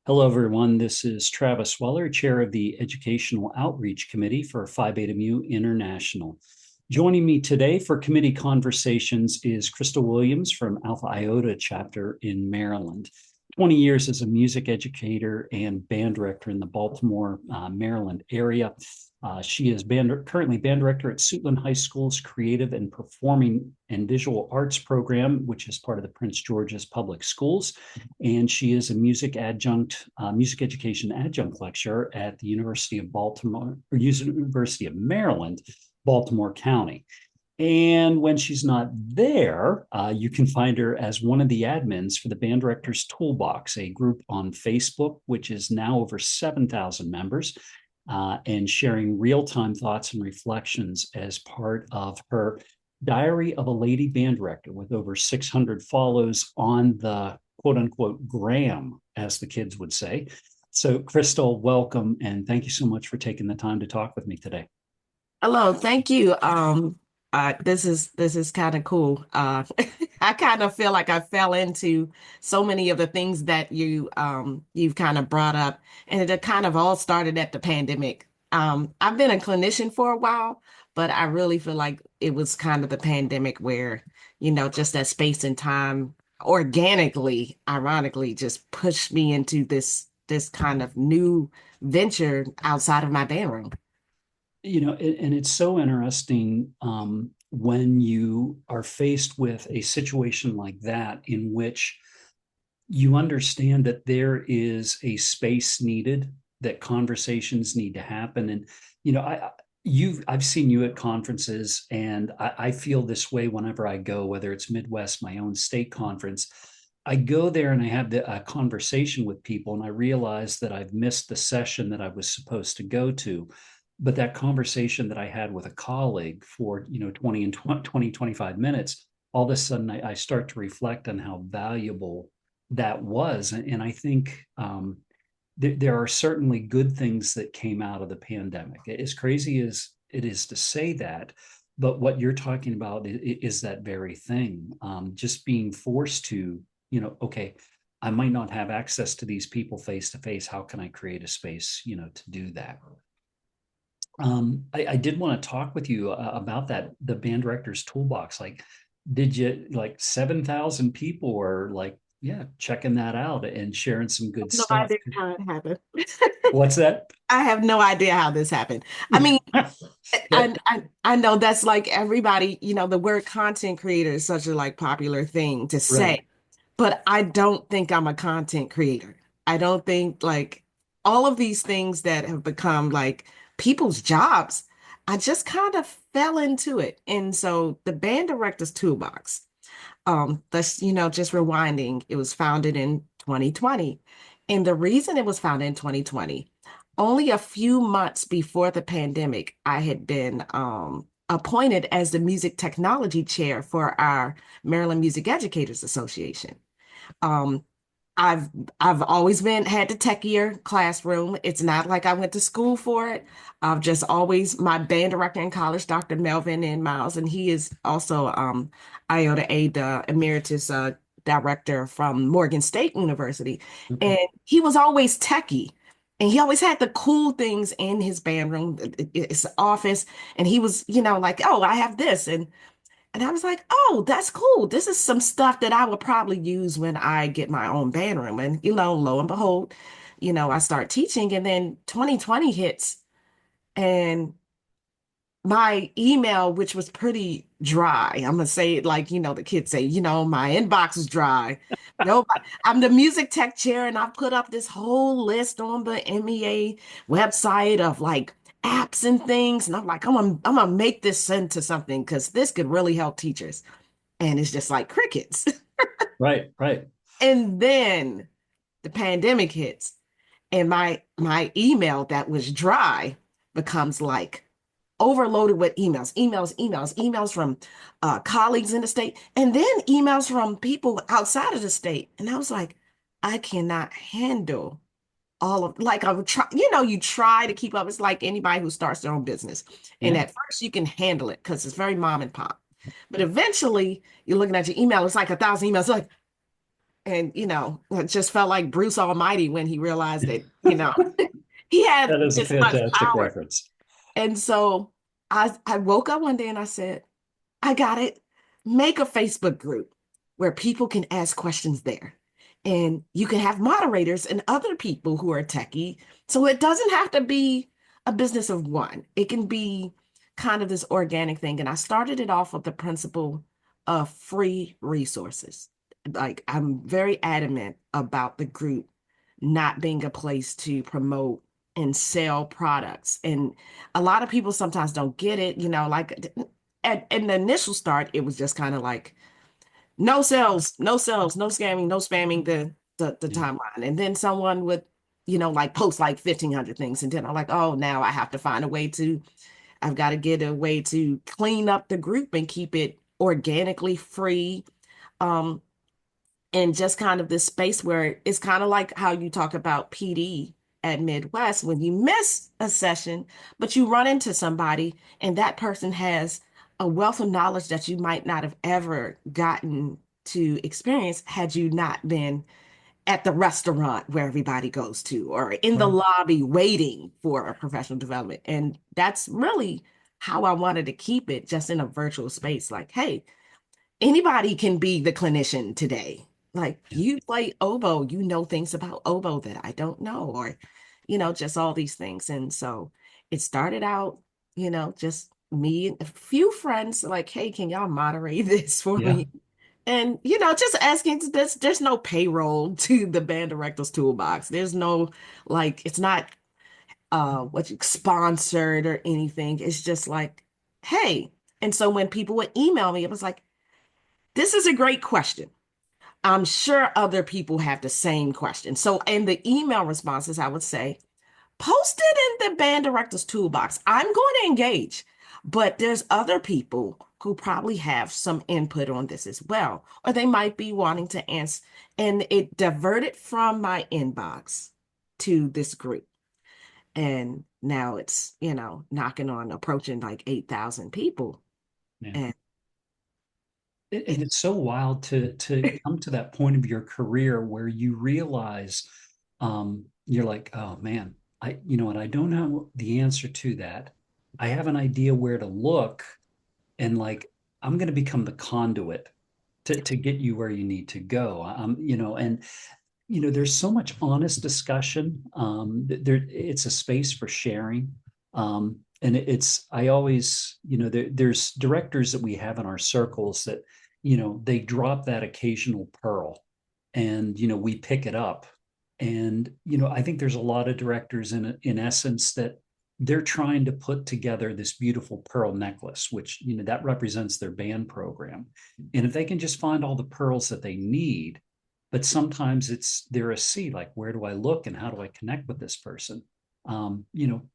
Hello, everyone. This is Travis Weller, Chair of the Educational Outreach Committee for Phi Beta Mu International. Joining me today for committee conversations is Krystal Williams from Alpha Iota chapter in Maryland. 20 years as a music educator and band director in the Baltimore, Maryland area. She is currently band director at Suitland High School's Creative and Performing and Visual Arts program, which is part of the Prince George's Public Schools. And she is a music education adjunct lecturer at the University of Baltimore, or University of Maryland, Baltimore County. And when she's not there, you can find her as one of the admins for the Band Directors Toolbox, a group on Facebook, which is now over 7,000 members, and sharing real-time thoughts and reflections as part of her Diary of a Lady Band Director, with over 600 follows on the quote-unquote gram, as the kids would say. So, Krystal, welcome, and thank you so much for taking the time to talk with me today. Hello, thank you. This is kind of cool. I kind of feel like I fell into so many of the things that you've kind of brought up, and it kind of all started at the pandemic. I've been a clinician for a while, but I really feel like it was kind of the pandemic where, just that space and time organically, ironically, just pushed me into this kind of new venture outside of my band room. And it's so interesting when you are faced with a situation like that, in which you understand that there is a space needed, that conversations need to happen. And, I've seen you at conferences, and I feel this way whenever I go, whether it's Midwest, my own state conference. I go there and I have a conversation with people, and I realize that I've missed the session that I was supposed to go to. But that conversation that I had with a colleague for 20 and 20 25 minutes, all of a sudden I start to reflect on how valuable that was. And I think there are certainly good things that came out of the pandemic, as crazy as it is to say that. But what you're talking about is that very thing. Just being forced to, okay, I might not have access to these people face to face. How can I create a space, to do that? I did want to talk with you about that, the band director's toolbox. Like, did you, like, 7,000 people were like, yeah, checking that out and sharing some good No stuff? idea how it happened. What's that? I have no idea how this happened. I mean, That I know that's like everybody, the word content creator is such a like popular thing to right. say, but I don't think I'm a content creator. I don't think like all of these things that have become like people's jobs, I just kind of fell into it. And so the band director's toolbox, that's, just rewinding, it was founded in 2020. And the reason it was founded in 2020, only a few months before the pandemic, I had been appointed as the music technology chair for our Maryland Music Educators Association. Um, I've I've always been had the techier classroom. It's not like I went to school for it. I've just always my band director in college, Dr. Melvin and Miles, and he is also Iota A, the emeritus director from Morgan State University. Okay. And he was always techie. And he always had the cool things in his band room, his office. And he was, like, oh, I have this. And I was like, oh, that's cool. This is some stuff that I will probably use when I get my own band room. And, lo and behold, I start teaching, and then 2020 hits, and my email, which was pretty dry, I'm gonna say it like, the kids say, my inbox is dry. Nobody, I'm the music tech chair, and I put up this whole list on the MEA website of like apps and things. And I'm like, I'm gonna make this into something because this could really help teachers. And it's just like crickets. Right. Right. And then the pandemic hits, and my email that was dry becomes like overloaded with emails from colleagues in the state, and then emails from people outside of the state. And I was like, I cannot handle all of like I would try, you try to keep up. It's like anybody who starts their own business. And Yeah. at first you can handle it because it's very mom and pop. But eventually you're looking at your email, it's like 1,000 emails, like, And, it just felt like Bruce Almighty when he realized that, he had That is a this much fantastic power. reference. And so I woke up one day and I said, I got it. Make a Facebook group where people can ask questions there. And you can have moderators and other people who are techie. So it doesn't have to be a business of one. It can be kind of this organic thing. And I started it off with the principle of free resources. Like I'm very adamant about the group not being a place to promote and sell products. And a lot of people sometimes don't get it, like in the initial start, it was just kind of like no sales, no sales, no scamming, no spamming the Yeah. timeline. And then someone would, like post like 1,500 things. And then I'm like, oh, now I have to find a way to, I've got to get a way to clean up the group and keep it organically free. Um, and just kind of this space where it's kind of like how you talk about PD at Midwest when you miss a session, but you run into somebody and that person has a wealth of knowledge that you might not have ever gotten to experience had you not been at the restaurant where everybody goes to or in the Right. lobby waiting for a professional development. And that's really how I wanted to keep it just in a virtual space. Like, hey, anybody can be the clinician today. Like Yeah. you play oboe, you know things about oboe that I don't know, or, just all these things. And so it started out, just me and a few friends like, hey, can y'all moderate this for Yeah. me? And, just asking, there's no payroll to the band directors toolbox. There's no, like, it's not what you sponsored or anything. It's just like, hey. And so when people would email me, it was like, this is a great question. I'm sure other people have the same question. So in the email responses, I would say, post it in the band director's toolbox. I'm going to engage, but there's other people who probably have some input on this as well, or they might be wanting to answer. And it diverted from my inbox to this group. And now it's, knocking on approaching like 8,000 people. Yeah. And And it's so wild to come to that point of your career where you realize you're like, oh man, you know what, I don't know the answer to that. I have an idea where to look, and like I'm going to become the conduit to get you where you need to go. And there's so much honest discussion. There, it's a space for sharing. And it's, I always, there's directors that we have in our circles that, they drop that occasional pearl and, we pick it up. And, I think there's a lot of directors in essence that they're trying to put together this beautiful pearl necklace, which, that represents their band program. And if they can just find all the pearls that they need, but sometimes it's they're a C, like where do I look and how do I connect with this person?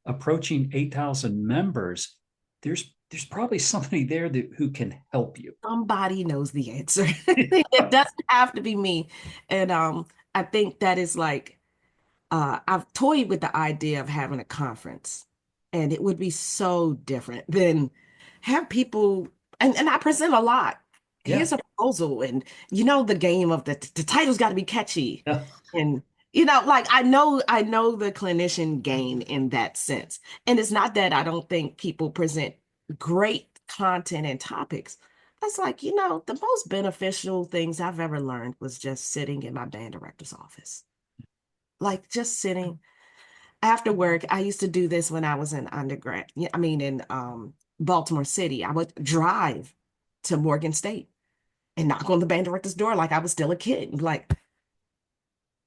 Approaching 8,000 members, there's probably somebody there who can help you. somebody knows the answer. It doesn't have to be me. And I think that is like I've toyed with the idea of having a conference, and it would be so different than have people and I present a lot. Yeah. Here's a proposal, and the game of the title's got to be catchy. Yeah. And like I know the clinician game in that sense. And it's not that I don't think people present great content and topics. That's like, the most beneficial things I've ever learned was just sitting in my band director's office. Like just sitting after work. I used to do this when I was in undergrad. Yeah, I mean in Baltimore City. I would drive to Morgan State and knock on the band director's door like I was still a kid. And be like,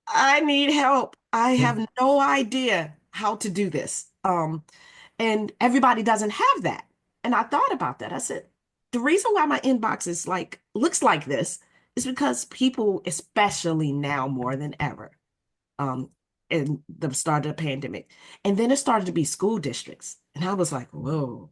I need help. I Yeah. have no idea how to do this. And everybody doesn't have that. And I thought about that. I said, the reason why my inbox is like looks like this is because people, especially now more than ever, um, in the start of the pandemic. And then it started to be school districts. And I was like, whoa,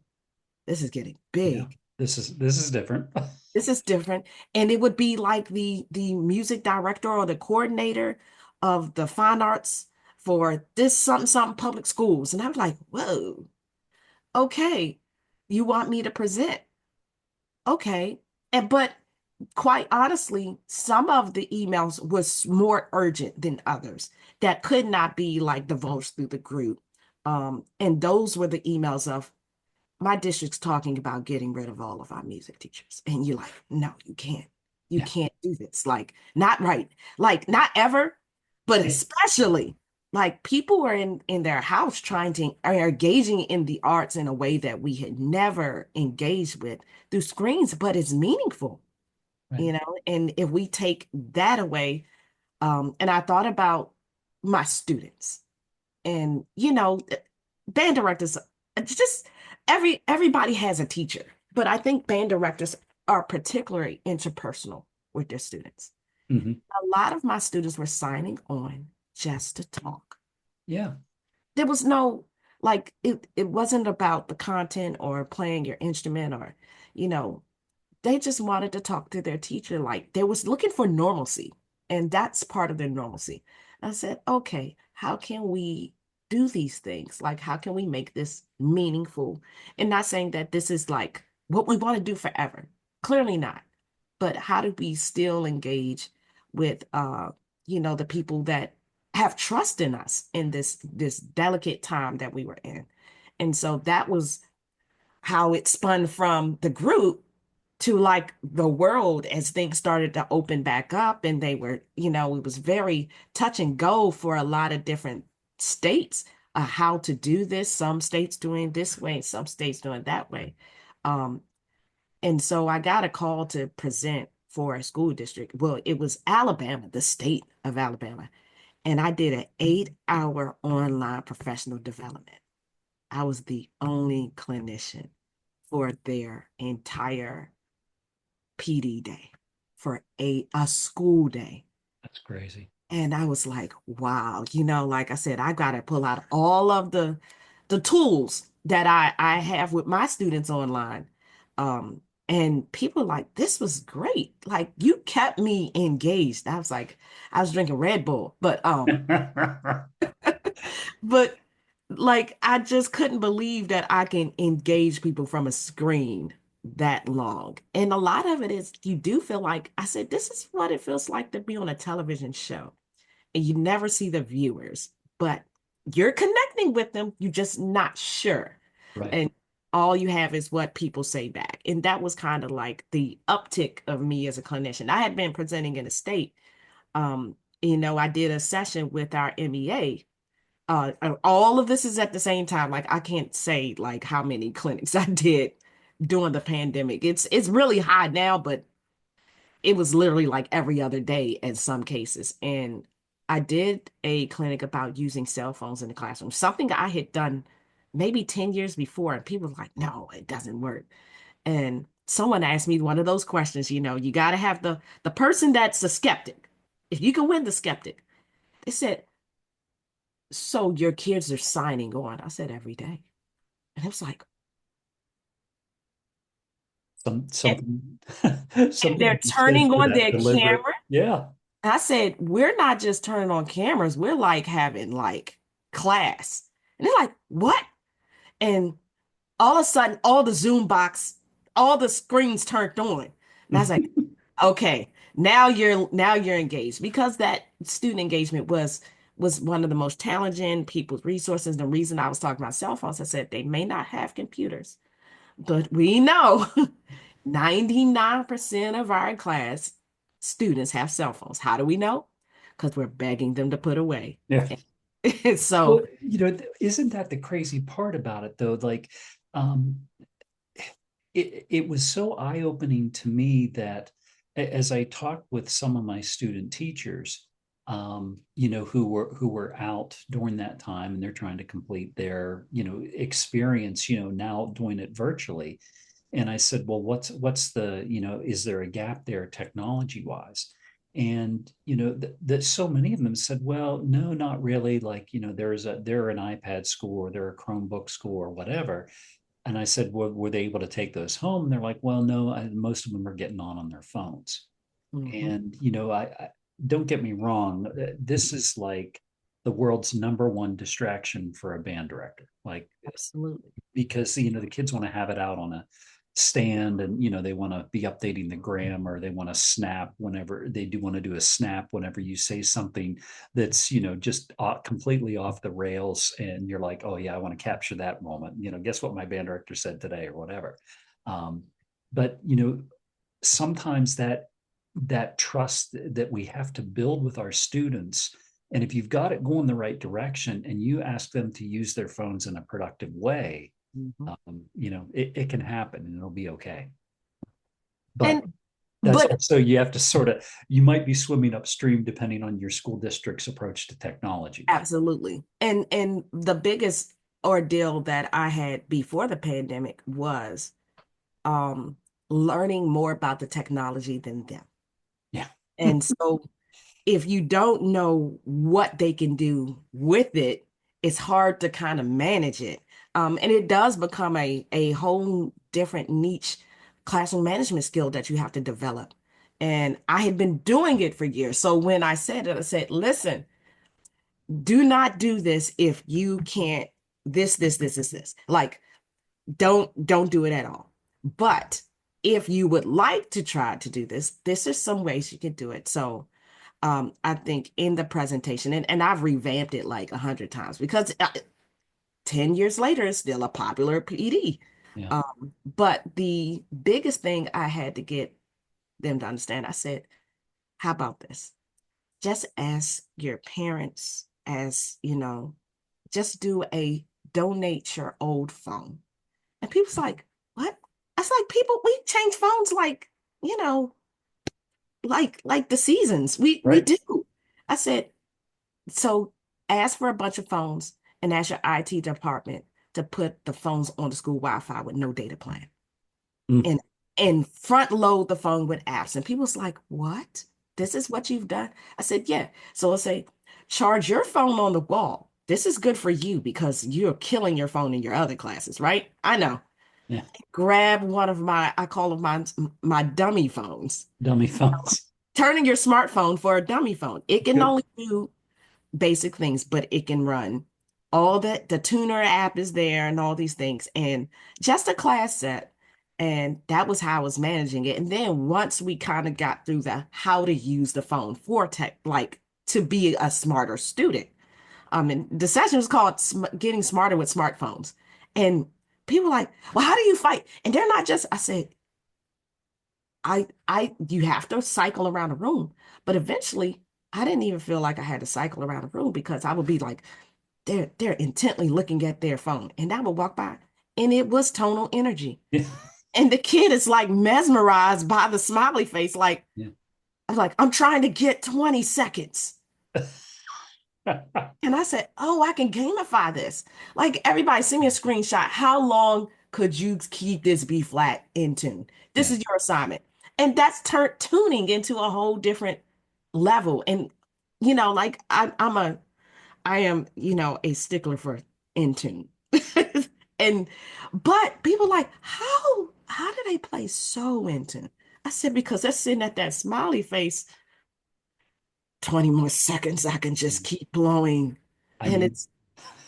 this is getting Yeah. big. This is different. This is different. And it would be like the music director or the coordinator of the fine arts for this something something public schools. And I'm like, whoa, okay, you want me to present? Okay. And but quite honestly, some of the emails was more urgent than others that could not be like divulged through the group. And those were the emails of my district's talking about getting rid of all of our music teachers. And you're like, no, you can't. You Yeah. can't do this. Like, not right. Like, not ever, but especially like people are in their house trying to are engaging in the arts in a way that we had never engaged with through screens, but it's meaningful, Right. and if we take that away, and I thought about my students and band directors, it's just everybody has a teacher, but I think band directors are particularly interpersonal with their students. Hmm. A lot of my students were signing on just to talk. Yeah. There was no like it wasn't about the content or playing your instrument or you know they just wanted to talk to their teacher. Like they was looking for normalcy, and that's part of their normalcy. I said, okay, how can we do these things? Like, how can we make this meaningful? And not saying that this is like what we want to do forever. Clearly not. But how do we still engage with the people that have trust in us in this delicate time that we were in? And so that was how it spun from the group to like the world as things started to open back up, and they were, it was very touch and go for a lot of different states, how to do this. Some states doing this way, some states doing that way. Um, and so I got a call to present for a school district. Well, it was Alabama, the state of Alabama. And I did an 8-hour online professional development. I was the only clinician for their entire PD day, for a school day. That's crazy. And I was like, wow, like I said, I got to pull out all of the tools that I have with my students online. Um, and people like, this was great. Like you kept me engaged. I was like, I was drinking Red Bull, but but like I just couldn't believe that I can engage people from a screen that long. And a lot of it is you do feel like I said, this is what it feels like to be on a television show. And you never see the viewers, but you're connecting with them. You're just not sure. Right. And all you have is what people say back. And that was kind of like the uptick of me as a clinician. I had been presenting in a state. I did a session with our MEA. All of this is at the same time. Like I can't say like how many clinics I did during the pandemic. It's really high now, but it was literally like every other day in some cases. And I did a clinic about using cell phones in the classroom, something I had done maybe 10 years before. And people were like, no, it doesn't work. And someone asked me one of those questions, you got to have the person that's a skeptic. If you can win the skeptic, they said, so your kids are signing on. I said, every day. And it was like, and, Something and something they're to be said turning for on that their deliberate. camera. Yeah. I said, we're not just turning on cameras, we're like having like class. And they're like, what? And all of a sudden, all the Zoom box, all the screens turned on. And I was like, okay, now you're engaged because that student engagement was one of the most challenging people's resources. The reason I was talking about cell phones, I said they may not have computers, but we know 99% of our class students have cell phones. How do we know? Because we're begging them to put away. Yeah. Well, So, isn't that the crazy part about it though? Like, um, it was so eye-opening to me that as I talked with some of my student teachers, who were out during that time and they're trying to complete their, experience, now doing it virtually. And I said, well, what's the, is there a gap there technology wise? And that so many of them said, well, no, not really. Like, they're an iPad school or they're a Chromebook school or whatever. And I said, well, were they able to take those home? And they're like, well, no, most of them are getting on their phones. mhm, And, I don't get me wrong. This is like the world's number one distraction for a band director. Like, absolutely. because, the kids want to have it out on a stand and they want to be updating the gram, or they want to snap whenever they do want to do a snap whenever you say something that's just completely off the rails, and you're like, oh yeah, I want to capture that moment. Guess what my band director said today, or whatever. um, but sometimes that trust that we have to build with our students, and if you've got it going the right direction and you ask them to use their phones in a productive way, Mhm. it can happen and it'll be okay. But And that's but also, you have to you might be swimming upstream depending on your school district's approach to technology. absolutely. And the biggest ordeal that I had before the pandemic was um learning more about the technology than them. Yeah. And so if you don't know what they can do with it, it's hard to kind of manage it. And it does become a whole different niche classroom management skill that you have to develop. And I had been doing it for years. So when I said it, I said, listen, do not do this if you can't this. Like, don't do it at all. But if you would like to try to do this, this is some ways you can do it. So I think in the presentation, and I've revamped it like 100 times because 10 years later, it's still a popular PD. Yeah. But the biggest thing I had to get them to understand, I said, how about this? Just ask your parents, just do a donate your old phone. And people's like, what? I was like, people, we change phones you know, like the seasons. We Right. do. I said, so ask for a bunch of phones and ask your IT department to put the phones on the school Wi-Fi with no data plan Mm. and and front load the phone with apps. And people's like, what? This is what you've done? I said, yeah. So I'll say, charge your phone on the wall. This is good for you because you're killing your phone in your other classes, right? I know. Yeah. Grab one of I call them my dummy phones. Dummy phones. Turning your smartphone for a dummy phone. It can Good. only do basic things, but it can run all that. The tuner app is there and all these things, and just a class set. And that was how I was managing it. And then once we kind of got through the how to use the phone for tech, like to be a smarter student. And the session was called Getting Smarter with Smartphones. And people were like, well, how do you fight? And they're not just, I said, you have to cycle around a room. But eventually, I didn't even feel like I had to cycle around a room because I would be like, they're intently looking at their phone. And I would walk by and it was tonal energy. Yeah. And the kid is like mesmerized by the smiley face. Like, Yeah. I'm like, I'm trying to get 20 seconds. And I said, oh, I can gamify this. Like, everybody, send me a screenshot. How long could you keep this B flat in tune? This Yeah. is your assignment. And that's turned tuning into a whole different level. And, like I am, a stickler for in tune. And, but people like, how do they play so in tune? I said, because they're sitting at that smiley face 20 more seconds, I can Yeah. just keep blowing. I And mean,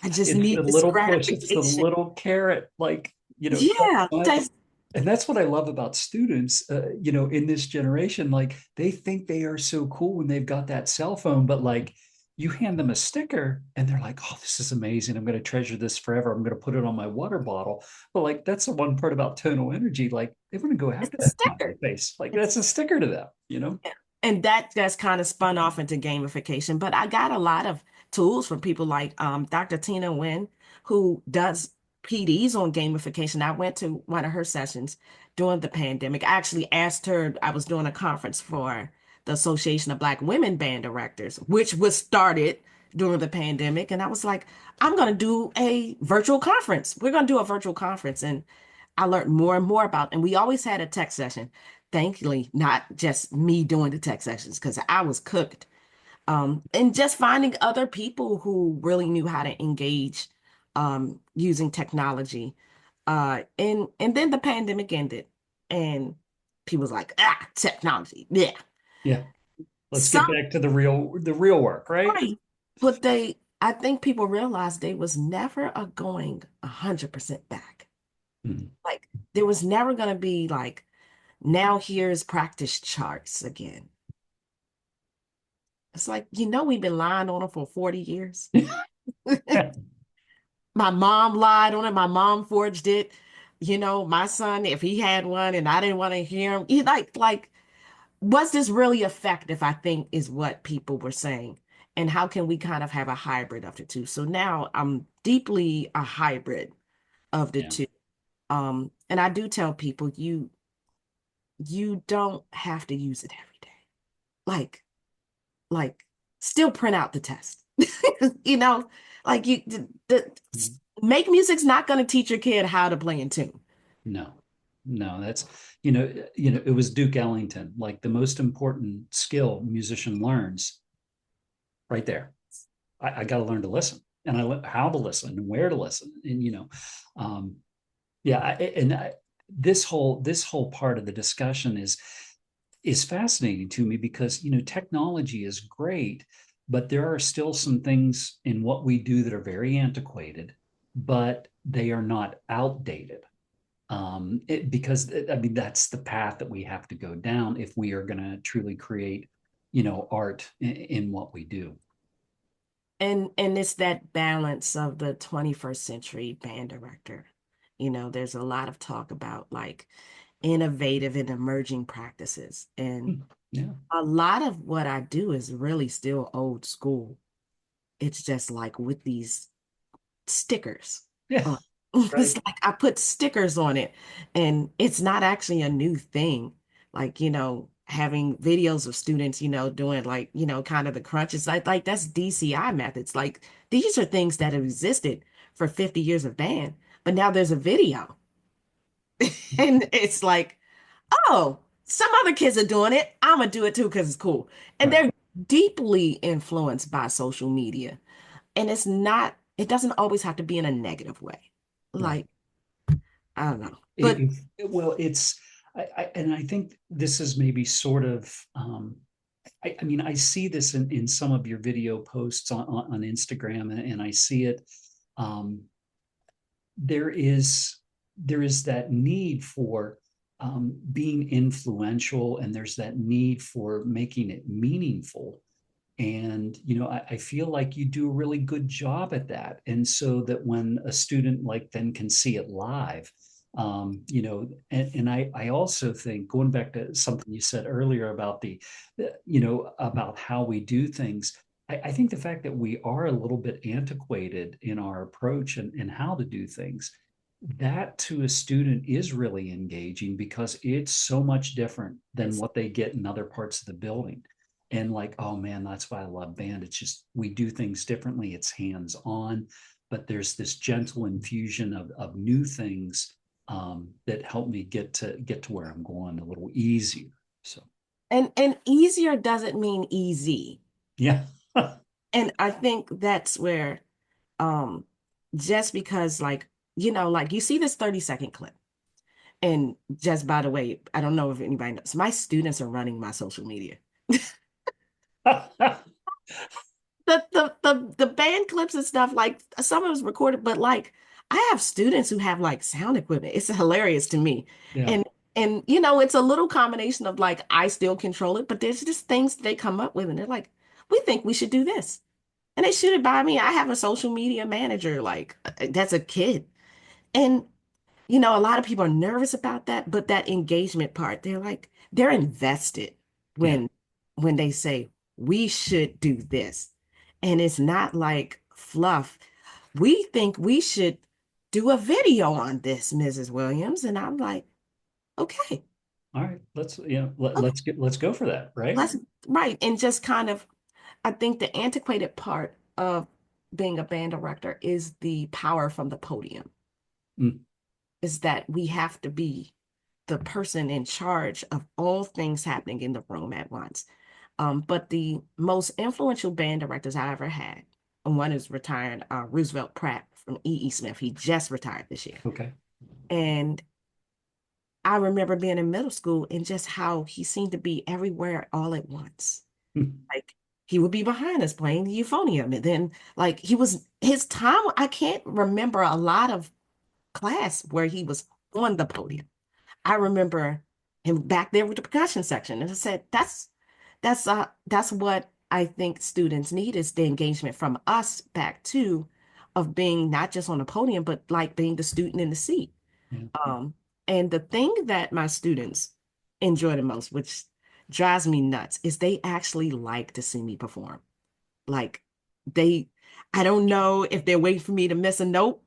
I just it's the need this little push, it's the gratification. little carrot, like, so Yeah, much. And that's what I love about students, in this generation. Like, they think they are so cool when they've got that cell phone, but like, you hand them a sticker and they're like, oh, this is amazing. I'm going to treasure this forever. I'm going to put it on my water bottle. But like, that's the one part about tonal energy. Like, they want to go it's after a that smiley sticker. face. Like, It's that's a sticker to them. Yeah. And that just kind of spun off into gamification. But I got a lot of tools from people like Dr. Tina Nguyen, who does PDs on gamification. I went to one of her sessions during the pandemic. I actually asked her, I was doing a conference for the Association of Black Women Band Directors, which was started during the pandemic. And I was like, I'm going to do a virtual conference. We're going to do a virtual conference. And I learned more and more about, and we always had a tech session. Thankfully, not just me doing the tech sessions because I was cooked. And just finding other people who really knew how to engage using technology. And then the pandemic ended, and people was like, technology, yeah. Yeah. Let's get Some back to the real work, right? right, but I think people realized they was never a going 100% back. Mhm. Like There was never going to be like, now here's practice charts again. It's like, we've been lying on them for 40 years. My mom lied on it. My mom forged it. My son, if he had one and I didn't want to hear him, was this really effective? I think is what people were saying. And how can we kind of have a hybrid of the two? So now I'm deeply a hybrid of the Yeah. two. And I do tell people you don't have to use it every day. Like, like still print out the test. You know, like Mhm. make music's not going to teach your kid how to play in tune. No, no, that's, it was Duke Ellington, like the most important skill musician learns right there. I got to learn to listen, and how to listen and where to listen. And, um, yeah. This whole part of the discussion is fascinating to me because, technology is great, but there are still some things in what we do that are very antiquated, but they are not outdated. Because I mean, that's the path that we have to go down if we are going to truly create, art in what we do. And it's that balance of the 21st century band director. There's a lot of talk about like innovative and emerging practices. And Yeah. a lot of what I do is really still old school. It's just like with these stickers Yeah. on. Right. It's like I put stickers on it, and it's not actually a new thing. Like, having videos of students, doing like, kind of the crunches. Like that's DCI methods. Like these are things that have existed for 50 years of band, but now there's a video. And it's like, oh, some other kids are doing it. I'm gonna do it too because it's cool. And Right. they're deeply influenced by social media. And it doesn't always have to be in a negative way. Right. Like, I don't know. But Well, and I think this is maybe sort of, I mean, I see this in some of your video posts on Instagram, and I see it. Um, there is there is that need for being influential, and there's that need for making it meaningful. And I feel like you do a really good job at that, and so that when a student like then can see it live, and I also think, going back to something you said earlier about about how we do things, I think the fact that we are a little bit antiquated in our approach and how to do things, that to a student is really engaging because it's so much different than what they get in other parts of the building. And like, oh man, that's why I love band. It's just we do things differently. It's hands on, but there's this gentle infusion of new things that help me get to where I'm going a little easier. So and easier doesn't mean easy. yeah. And I think that's where um just because like, like you see this 30-second clip. And just by the way, I don't know if anybody knows, my students are running my social media. The band clips and stuff, like some of it was recorded, but like I have students who have like sound equipment. It's hilarious to me. Yeah. And it's a little combination of like I still control it, but there's just things they come up with and they're like, we think we should do this. And they shoot it by me. I have a social media manager, like that's a kid. And a lot of people are nervous about that, but that engagement part, they're invested Yeah. when they say we should do this. And it's not like fluff. We think we should do a video on this, Mrs. Williams. And I'm like, okay, All right. okay, Let's go for that. Right. let's right. And just kind of, I think the antiquated part of being a band director is the power from the podium, Mm, is that we have to be the person in charge of all things happening in the room at once. But the most influential band directors I ever had, and one is retired, Roosevelt Pratt from E.E. Smith. He just retired this year. okay. And I remember being in middle school and just how he seemed to be everywhere all at once. Mm, Like he would be behind us playing the euphonium. And then like his time, I can't remember a lot of class where he was on the podium. I remember him back there with the percussion section. And I said, that's what I think students need is the engagement from us back to of being not just on the podium, but like being the student in the seat. Yeah. Um, and the thing that my students enjoy the most, which drives me nuts, is they actually like to see me perform. Like they, I don't know if they're waiting for me to miss a note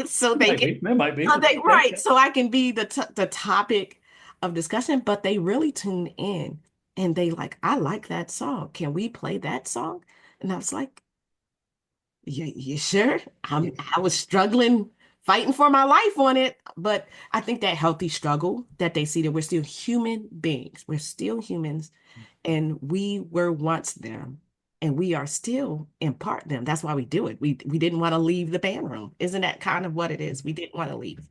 so It they might can, be. It might be. so It's they okay. right, so I can be the topic of discussion, but they really tune in and they like, I like that song. Can we play that song? And I was like, you sure? I was struggling, fighting for my life on it, but I think that healthy struggle that they see that we're still human beings, we're still humans, and we were once them, and we are still in part them. That's why we do it. We didn't want to leave the band room. Isn't that kind of what it is? We didn't want to leave.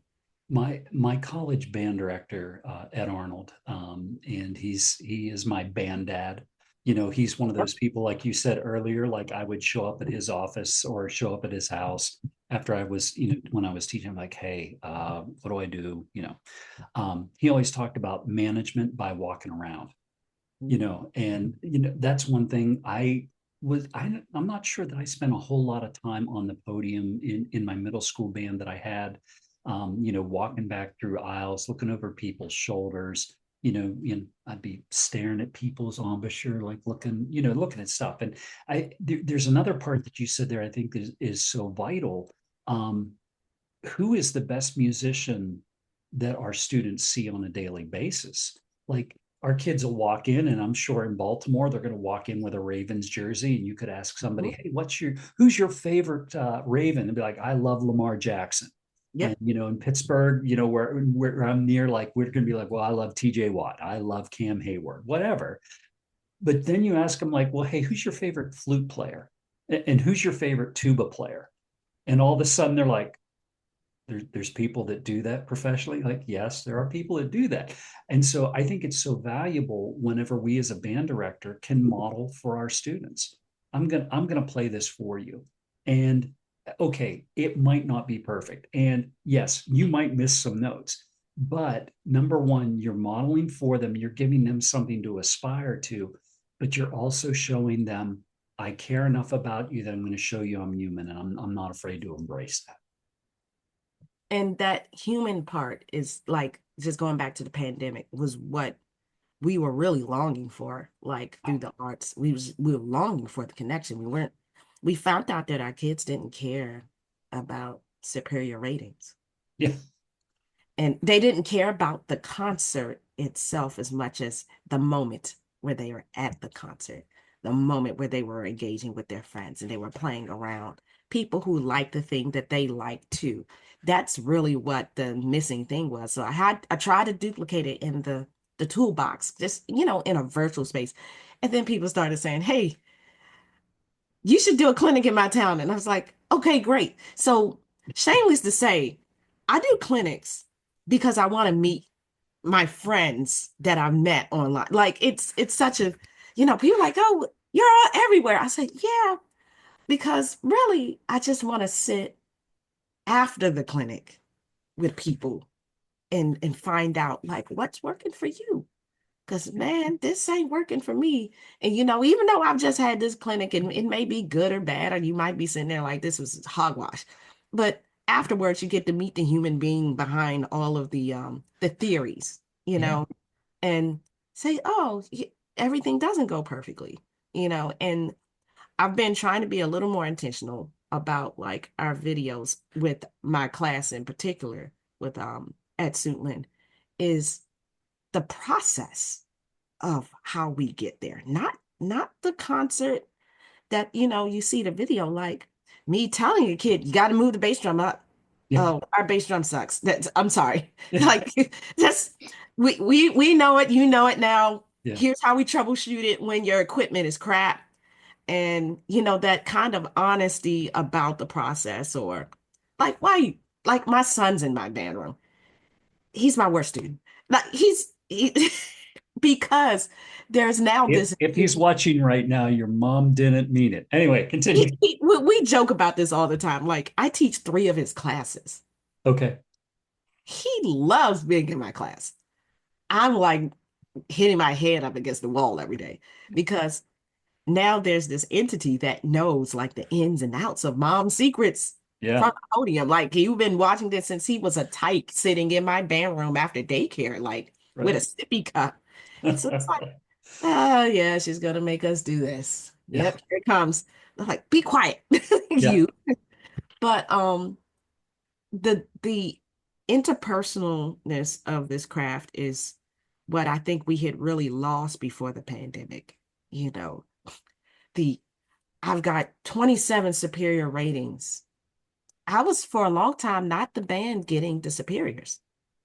My college band director, Ed Arnold, and he is my band dad. You know, he's one of Yep. those people, like you said earlier, like I would show up at his office or show up at his house after I was, when I was teaching, I'm like, hey, what do I do? He always talked about management by walking around, and that's one thing I'm not sure that I spent a whole lot of time on the podium in my middle school band that I had, walking back through aisles, looking over people's shoulders, and I'd be staring at people's embouchure, like looking at stuff. And there's another part that you said there, I think is so vital. Um, who is the best musician that our students see on a daily basis? Like our kids will walk in, and I'm sure in Baltimore they're going to walk in with a Ravens jersey, and you could ask somebody, Mhm. "Hey, who's your favorite Raven?" And be like, "I love Lamar Jackson." And Yep. in Pittsburgh, where I'm near, like we're going to be like, "Well, I love T.J. Watt, I love Cam Hayward, whatever." But then you ask them, like, "Well, hey, who's your favorite flute player? And who's your favorite tuba player?" And all of a sudden they're like, there's people that do that professionally. Like, yes, there are people that do that. And so I think it's so valuable whenever we as a band director can model for our students. I'm gonna play this for you. And okay, it might not be perfect. And yes, you might miss some notes. But number one, you're modeling for them, you're giving them something to aspire to, but you're also showing them, I care enough about you that I'm going to show you I'm human, and I'm not afraid to embrace that. And that human part is like just going back to the pandemic was what we were really longing for, like through the arts. We were longing for the connection. We found out that our kids didn't care about superior ratings. Yeah. And they didn't care about the concert itself as much as the moment where they were at the concert, the moment where they were engaging with their friends and they were playing around. People who like the thing that they like too. That's really what the missing thing was. So I tried to duplicate it in the toolbox, just in a virtual space. And then people started saying, hey, you should do a clinic in my town. And I was like, okay, great. So, shameless to say, I do clinics because I want to meet my friends that I've met online. Like it's such a, people are like, oh, you're all everywhere. I say, yeah, because really, I just want to sit after the clinic with people and find out like what's working for you. Because, man, this ain't working for me. And, even though I've just had this clinic and it may be good or bad, or you might be sitting there like this was hogwash. But afterwards, you get to meet the human being behind all of the theories, Yeah. and say, oh, everything doesn't go perfectly, And I've been trying to be a little more intentional about like our videos with my class in particular with at Suitland is the process of how we get there. Not the concert that you see the video like me telling a kid you got to move the bass drum up. Yeah. Oh, our bass drum sucks. That's I'm sorry. Like just we know it, you know it now. Yeah. Here's how we troubleshoot it when your equipment is crap. And that kind of honesty about the process or like why like my son's in my band room. He's my worst student. Like because there's now this If he's watching right now, your mom didn't mean it. Anyway, continue. we joke about this all the time. Like I teach 3 of his classes. Okay. He loves being in my class. I'm like hitting my head up against the wall every day because now there's this entity that knows like the ins and outs of mom's secrets Yeah. from the podium. Like you've been watching this since he was a tyke sitting in my band room after daycare, like with a Right. sippy cup. So it's like, oh yeah, she's gonna make us do this. Yeah. Yep, here it comes. I'm like, be quiet, Yeah. you. But the interpersonalness of this craft is what I think we had really lost before the pandemic. You know, the I've got 27 superior ratings. I was for a long time not the band getting the superiors.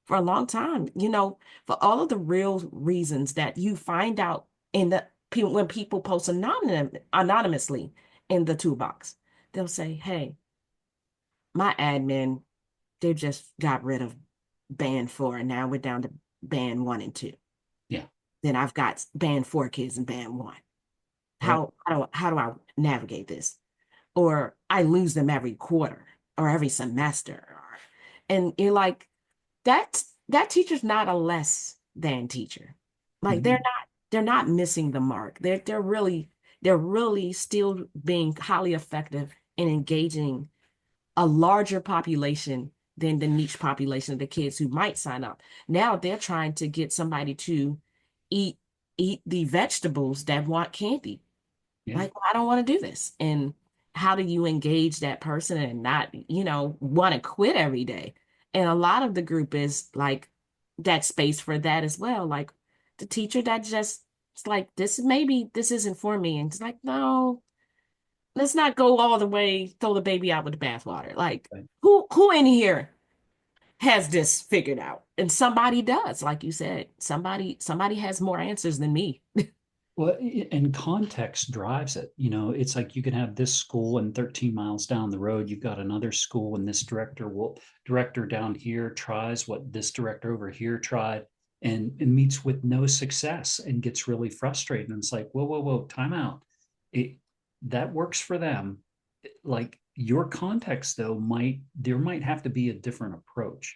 For a long time, for all of the real reasons that you find out in the when people post anonymously in the toolbox. They'll say, "Hey, my admin, they just got rid of band four, and now we're down to band one and two. Yeah. Then I've got band four kids in band one. Right. How do I navigate this? Or I lose them every quarter or every semester. And you're like, that teacher's not a less than teacher. Like Mhm. they're not missing the mark. They're really still being highly effective in engaging a larger population than the niche population of the kids who might sign up. Now they're trying to get somebody to eat eat the vegetables that want candy. Yeah. Like, well, I don't want to do this. And how do you engage that person and not, want to quit every day? And a lot of the group is like that space for that as well. Like the teacher that just it's like this isn't for me. And it's like, no, let's not go all the way, throw the baby out with the bathwater. Like Right. who in here has this figured out? And somebody does, like you said, somebody has more answers than me. Well, and context drives it. It's like you can have this school and 13 miles down the road, you've got another school, and this director down here tries what this director over here tried and meets with no success and gets really frustrated. And it's like, whoa, whoa, whoa, time out. It that works for them. Like your context, though, there might have to be a different approach.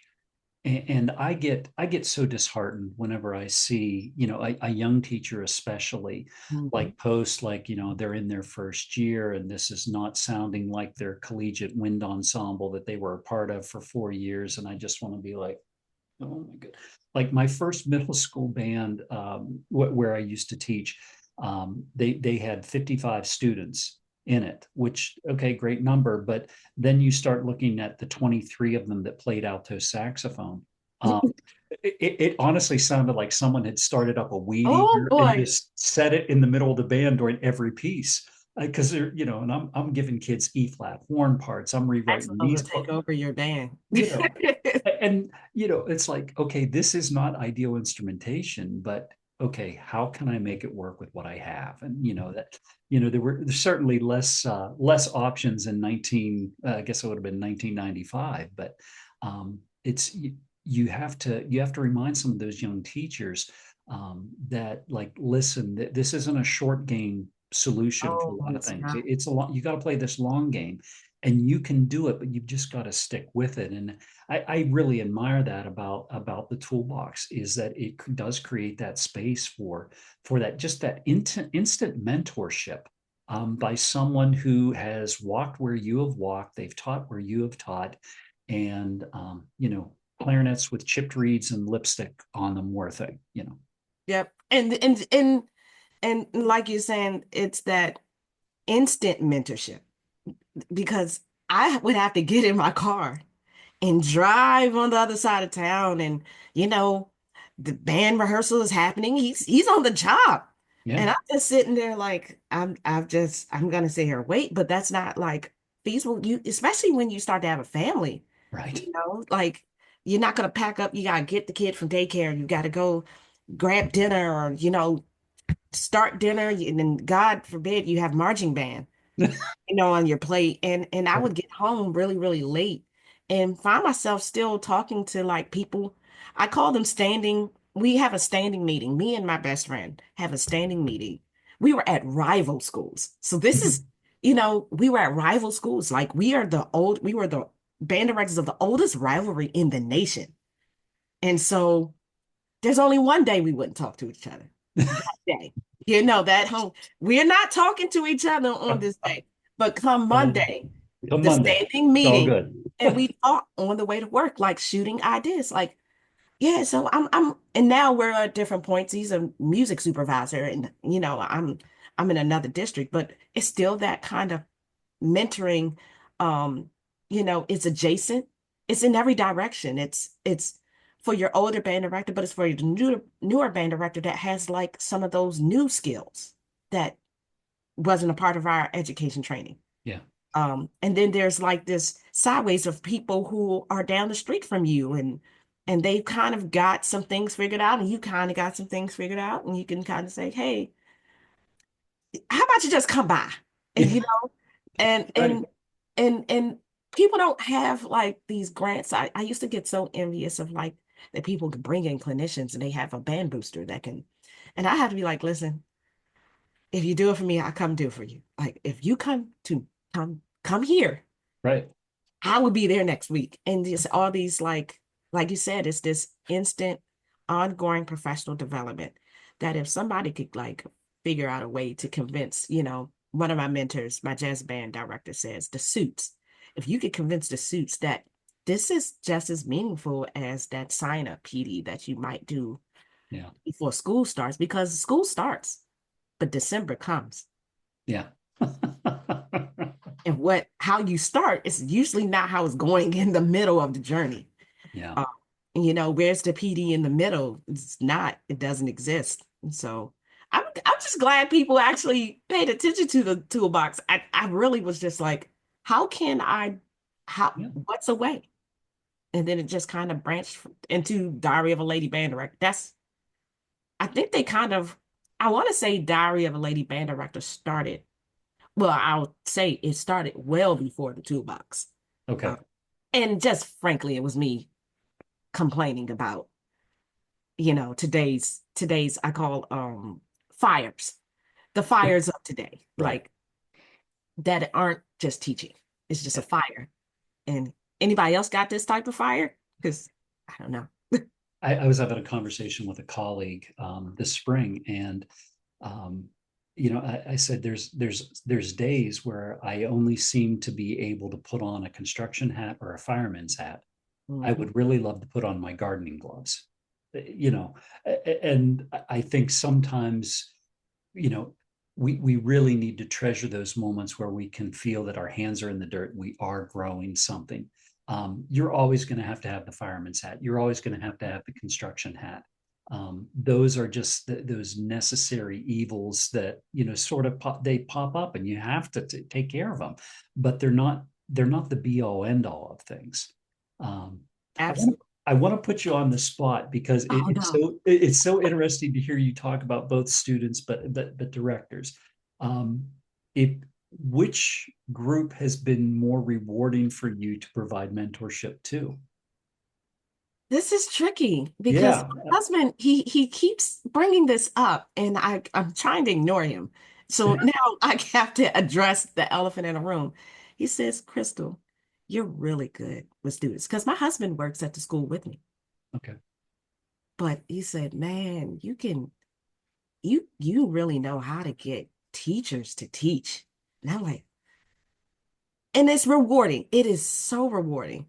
And I get so disheartened whenever I see, a young teacher especially Mhm. like post like, they're in their first year and this is not sounding like their collegiate wind ensemble that they were a part of for 4 years. And I just want to be like, oh my god. Like my first middle school band, where I used to teach, they had 55 students in it, which, okay, great number. But then you start looking at the 23 of them that played alto saxophone. Um, it honestly sounded like someone had started up a weed Oh eater and boy. just set it in the middle of the band during every piece. Because they're, and I'm giving kids E flat horn parts. I'm rewriting Saxophone will these take books, over your band. you know, and it's like, okay, this is not ideal instrumentation, but okay, how can I make it work with what I have? And there's certainly less options in 19 I guess it would have been 1995, but it's you have to remind some of those young teachers that, like, listen, this isn't a short game solution for Oh, a lot of it's things. not. It's a lot. You got to play this long game, and you can do it, but you've just got to stick with it. And I really admire that about the toolbox, is that it does create that space for that, just that instant mentorship, by someone who has walked where you have walked, they've taught where you have taught, and clarinets with chipped reeds and lipstick on them were a thing. Yep. And like you're saying, it's that instant mentorship because I would have to get in my car and drive on the other side of town and you know the band rehearsal is happening. He's on the job. Yeah, And I'm just sitting there like I'm gonna sit here and wait, but that's not like feasible. You especially when you start to have a family, right. like you're not gonna pack up, you gotta get the kid from daycare, you gotta go grab dinner or start dinner, and then God forbid you have marching band on your plate. And I would get home really, really late and find myself still talking to like people. I call them we have a standing meeting. Me and my best friend have a standing meeting. We were at rival schools. So this is, we were at rival schools. Like we were the band directors of the oldest rivalry in the nation. And so there's only one day we wouldn't talk to each other. That day. That home. We're not talking to each other on this day. But come Um, Monday, Come the Monday, standing it's all meeting, good. and we talk on the way to work, like shooting ideas. Like, yeah, so and now we're at different points. He's a music supervisor, and I'm in another district, but it's still that kind of mentoring. Um, it's adjacent. It's in every direction. It's for your older band director, but it's for your newer band director that has like some of those new skills that wasn't a part of our education training. Yeah, And then there's like this sideways of people who are down the street from you and they've kind of got some things figured out and you kind of got some things figured out and you can kind of say, hey, how about you just come by? And yeah, and right, and and people don't have like these grants. I used to get so envious of like that people could bring in clinicians and they have a band booster that can, and I had to be like, listen, if you do it for me, I come do it for you. Like if you come here, right. I will be there next week. And just all these like you said, it's this instant, ongoing professional development that if somebody could like figure out a way to convince, one of my mentors, my jazz band director says, the suits, if you could convince the suits that this is just as meaningful as that sign up PD that you might do Yeah, before school starts, because school starts, but December comes. yeah, And how you start is usually not how it's going in the middle of the journey. yeah. Uh, where's the PD in the middle? It's not, it doesn't exist. And so I'm just glad people actually paid attention to the toolbox. I really was just like, how can I, Yeah. what's a way? And then it just kind of branched into Diary of a Lady Band Director. I think they kind of, I want to say Diary of a Lady Band Director started, well, I'll say it started well before the toolbox. Okay. Uh, and just frankly, it was me complaining about, today's I call fires, the fires of today, Right. like that aren't just teaching. It's just a Yeah. fire. And anybody else got this type of fire? Because I don't know. I was having a conversation with a colleague this spring, and um, I said there's days where I only seem to be able to put on a construction hat or a fireman's hat. I Mhm. would really love to put on my gardening gloves. And I think sometimes, you know, we really need to treasure those moments where we can feel that our hands are in the dirt, we are growing something. You're always going to have the fireman's hat. You're always going to have the construction hat. Those are just those necessary evils that sort of they pop up, and you have to take care of them. But they're not the be all end all of things. Um, I want to Absolutely. I want to put you on the spot because Oh no. it's so interesting to hear you talk about both students but directors. Um, if which group has been more rewarding for you to provide mentorship to? This is tricky because Yeah, my husband, he keeps bringing this up and I'm trying to ignore him. So now I have to address the elephant in the room. He says, Krystal, you're really good with students because my husband works at the school with me. okay, But he said, man, you really know how to get teachers to teach. And I'm like, and it's rewarding. It is so rewarding.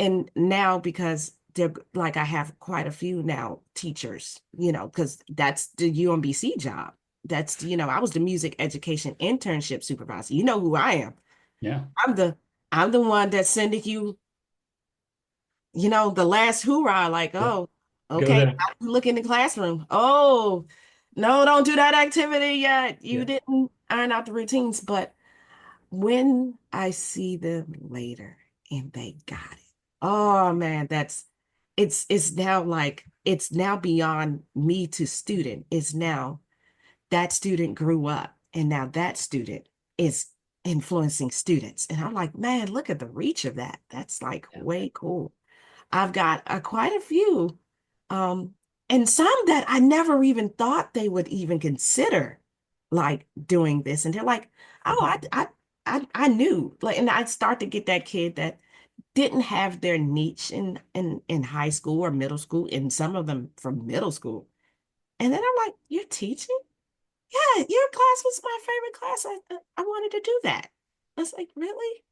And now because they're like I have quite a few now teachers, because that's the UMBC job. That's I was the music education internship supervisor. You know who I am. yeah, I'm the I'm the one that's sending you, the last hoorah, like, yeah, oh, go okay, there, now you look in the classroom. Oh, no, don't do that activity yet. You yeah, didn't iron out the routines, but when I see them later and they got it, oh man, it's now beyond me to student. It's now that student grew up and now that student is influencing students. And I'm like, man, look at the reach of that. That's like yeah, way cool. I've got quite a few, um, and some that I never even thought they would even consider like doing this. And they're like, oh, I knew. Like, and I start to get that kid that didn't have their niche in high school or middle school, and some of them from middle school. And then I'm like, you're teaching? Yeah, your class was my favorite class. I wanted to do that. I was like, really?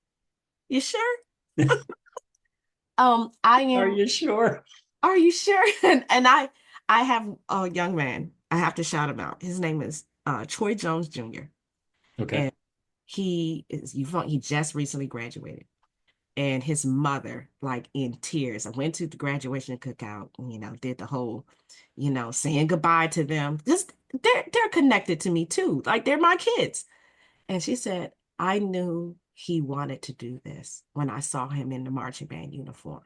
You sure? I Are am. you sure? Are you sure? And I have a young man. I have to shout him out. His name is Troy Jones Jr. Okay. And he just recently graduated. And his mother, like in tears. I went to the graduation cookout, did the whole, saying goodbye to them. Just they're connected to me too. Like they're my kids. And she said, I knew he wanted to do this when I saw him in the marching band uniform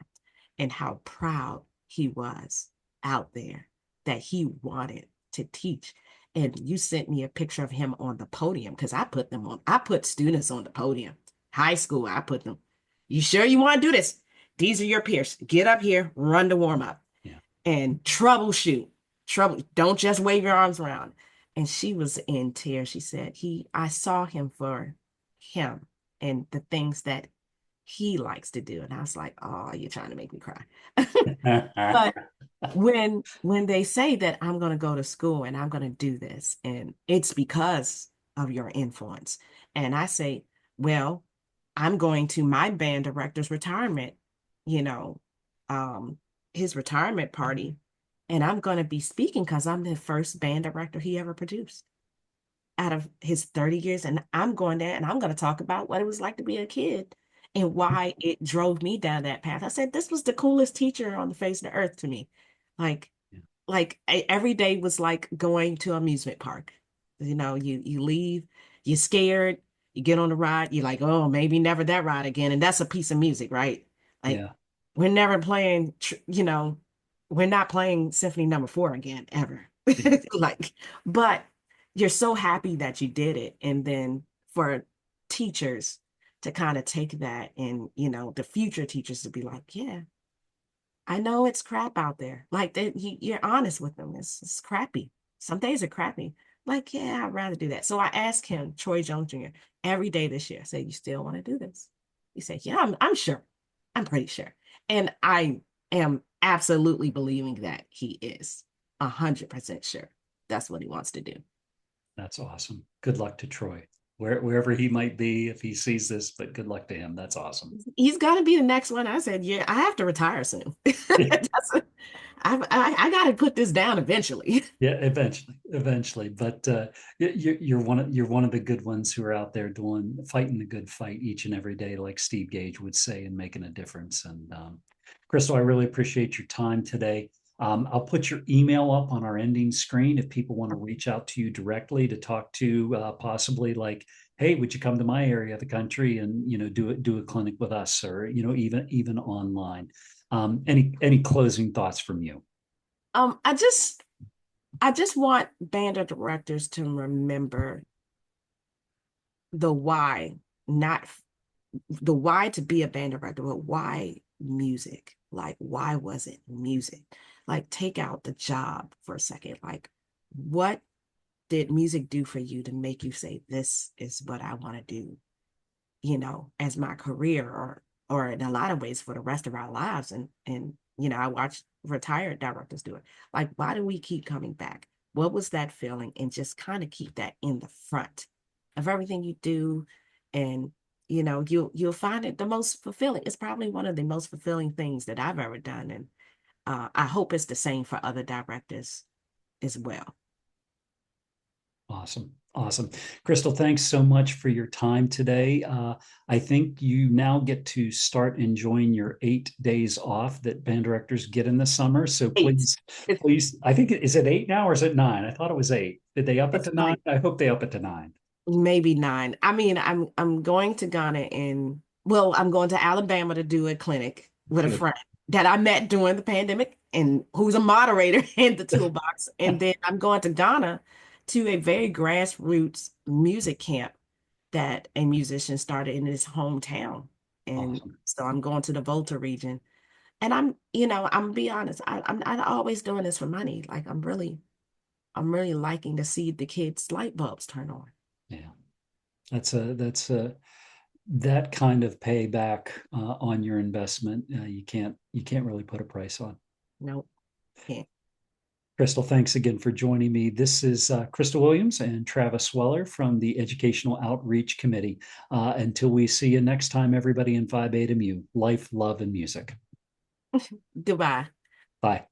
and how proud he was out there that he wanted to teach. And you sent me a picture of him on the podium because I put students on the podium. High school, I put them. You sure you want to do this? These are your peers. Get up here, run the warm up, Yeah. and troubleshoot. Don't just wave your arms around. And she was in tears. She said, I saw him for him and the things that he likes to do. And I was like, oh, you're trying to make me cry. But when they say that I'm going to go to school and I'm going to do this, and it's because of your influence, and I say, well, I'm going to my band director's retirement, you know, um, his retirement party, and I'm going to be speaking because I'm the first band director he ever produced out of his 30 years. And I'm going there and I'm going to talk about what it was like to be a kid and why it drove me down that path. I said, this was the coolest teacher on the face of the earth to me. Like, Yeah. every day was like going to an amusement park. You leave, you're scared, you get on the ride, you're like, oh, maybe never that ride again. And that's a piece of music, right? Like, Yeah. we're never playing, we're not playing Symphony Number 4 again, ever. Yeah. Like, but you're so happy that you did it. And then for teachers to kind of take that and, the future teachers to be like, yeah, I know it's crap out there. Like you're honest with them. It's crappy. Some days are crappy. Like, yeah, I'd rather do that. So I asked him, Troy Jones Jr., every day this year, I said, you still want to do this? He said, yeah, I'm sure. I'm pretty sure. And I am absolutely believing that he is 100% sure that's what he wants to do. That's awesome. Good luck to Troy, wherever he might be, if he sees this, but good luck to him. That's awesome. He's gonna be the next one. I said, yeah, I have to retire soon. I got to put this down eventually. Yeah, eventually. But you're one of the good ones who are out there fighting the good fight each and every day, like Steve Gage would say, and making a difference. And Krystal, I really appreciate your time today. I'll put your email up on our ending screen if people want to reach out to you directly to talk to possibly like, hey, would you come to my area of the country and do a clinic with us, or even online. Any closing thoughts from you? Um, I just I just want band directors to remember the why, not the why to be a band director, but why music? Like, why was it music? Like, take out the job for a second. Like, what did music do for you to make you say, this is what I want to do, as my career or in a lot of ways for the rest of our lives. And I watch retired directors do it. Like, why do we keep coming back? What was that feeling? And just kind of keep that in the front of everything you do. And you'll find it the most fulfilling. It's probably one of the most fulfilling things that I've ever done. And I hope it's the same for other directors as well. Awesome. Awesome. Krystal, thanks so much for your time today. I think you now get to start enjoying your 8 days off that band directors get in the summer. So Eight. It's, please, I think, is it 8 now or is it 9? I thought it was 8. Did they up it it's to 9? like I hope they up it to 9. maybe 9. I mean, I'm going to Ghana I'm going to Alabama to do a clinic with a Good. friend that I met during the pandemic and who's a moderator in the toolbox. And then I'm going to Ghana to a very grassroots music camp that a musician started in his hometown. And Awesome. so I'm going to the Volta region. And I'm gonna be honest, I'm not always doing this for money. Like I'm really liking to see the kids' light bulbs turn on. Yeah. That's a that kind of payback on your investment, you can't really put a price on. Nope. Can't. Krystal, thanks again for joining me. This is Krystal Williams and Travis Weller from the Educational Outreach Committee. Until we see you next time, everybody in Phi Beta Mu, life, love, and music. Goodbye. Bye.